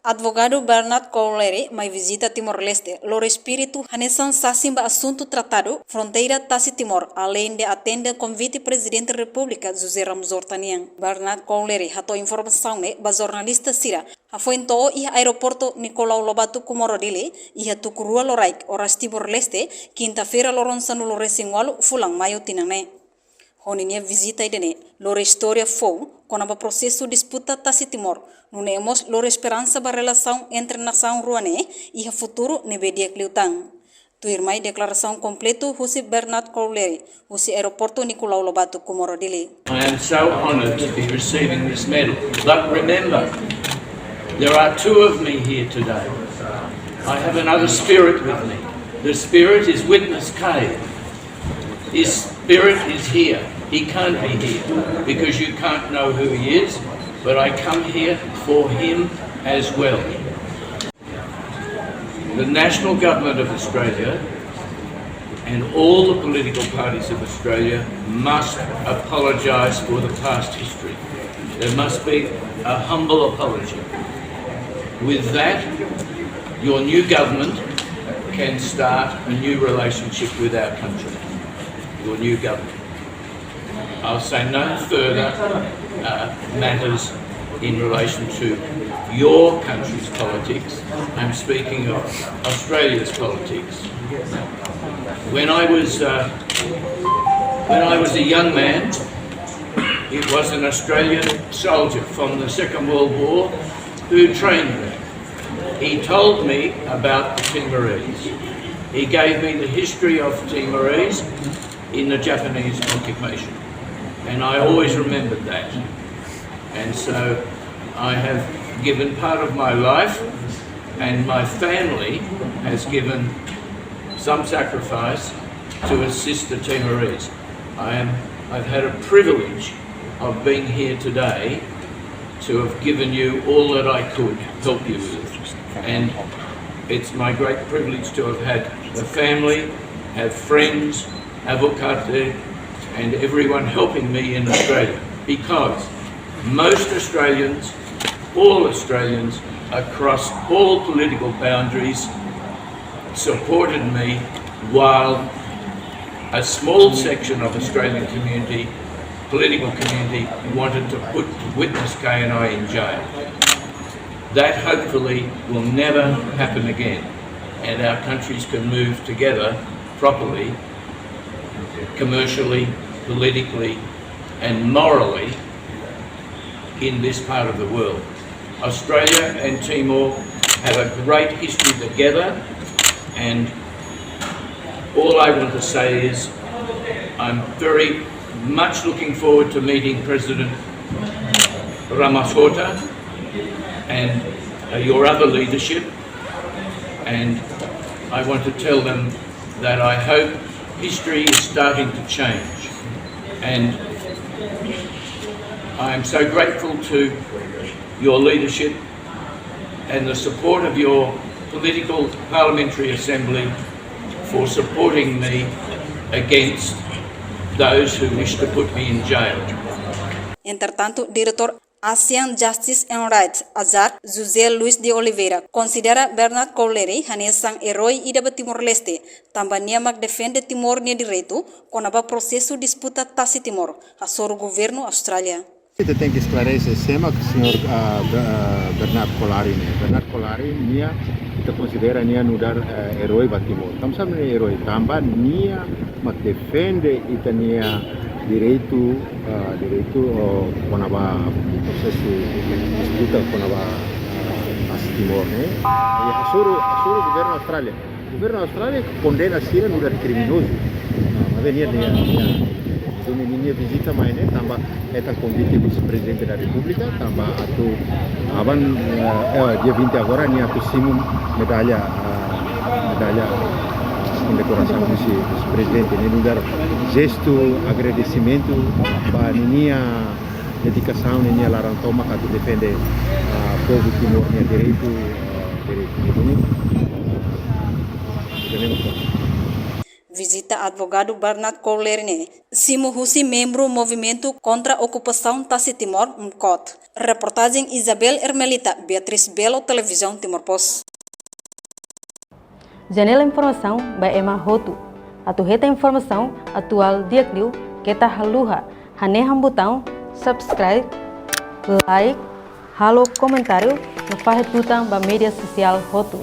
Advogado Bernard Collaery mai visita Timor-Leste. Loro espírito hanesan sasimba assunto tratado fronteira Tasi Timor, além de atender convite presidente da República José Ramos Hortanian. Bernard Collaery hatou informação ba jornalista Sira. Foi então e aeroporto Nicolau Lobato Comorodile e a Tukurua Loraik, oras Timor-Leste, quinta-feira loronçano loresingualo fulang maio tinane. Honinha visita idene, loro história foi quando o processo disputa Tasi Timor. Nunemos loro esperança ba relação entre nação ruane e a futuro nebedia kliutang. Tuirmai declaração completo José Bernard Collaery, José aeroporto Nicolau Lobato Comorodile. I am so honored to be receiving this medal. But remember, there are two of me here today. I have another spirit with me. The spirit is Witness K. His spirit is here. He can't be here because you can't know who he is, but I come here for him as well. The National Government of Australia and all the political parties of Australia must apologise for the past history. There must be a humble apology. With that, your new government can start a new relationship with our country. Your new government. I'll say no further matters in relation to your country's politics. I'm speaking of Australia's politics. When I was a young man, it was an Australian soldier from the Second World War who trained me. He told me about the Timorese. He gave me the history of Timorese in the Japanese occupation. And I always remembered that. And so I have given part of my life, and my family has given some sacrifice to assist the Timorese. I've had a privilege of being here today to have given you all that I could help you with. And it's my great privilege to have had a family, have friends, avocate, and everyone helping me in Australia, because most Australians, all Australians across all political boundaries supported me, while a small section of Australian community, political community, wanted to put Witness K and I in jail. That hopefully will never happen again, and our countries can move together properly, commercially, politically and morally in this part of the world. Australia and Timor have a great history together, and all I want to say is I'm very much looking forward to meeting President Ramos Horta and your other leadership, and I want to tell them that I hope history is starting to change. And I am so grateful to your leadership and the support of your political parliamentary assembly for supporting me against those who wish to put me in jail. Entretanto, diretor ASEAN Justice and Rights, Azar, José Luis de Oliveira, considera Bernard Collaery hanesan herói ida Timor-Leste, também mag defende Timor nia direito, quando o processo disputa Tasi Timor, a soro governo Austrália. Eu tenho que esclarecer sempre que o senhor Bernard Collaery, Bernard Collaery, kita considera nia nudar herói ba Timor. Estamos falando de herói, também nia mag defende ita nia direito quando va processo disputa quando va a Timor, né? E a soro governo Austrália condena Síria no criminoso. Mas venir minha visita mais, né? Tamba é tan convite vice-presidente da República, tamba atu aban dia 20 agora nia atu simum medalha condecoração do vice-presidente, né? Dar gesto agradecimento para minha dedicação, minha larantoma que defende o povo Timor, minha direito. Visita advogado Bernard Collaery, Simo Husi, membro do movimento contra a ocupação Tassi Timor, MCOT. Reportagem Isabel Hermelita, Beatriz Belo, Televisão Timor-Post. Janela Informação, Baema Hotu. Atuheta informação atual diakliu, kita haluha, haneham botão, subscribe, like, halo comentário, no fahetutang ba media social Hotu.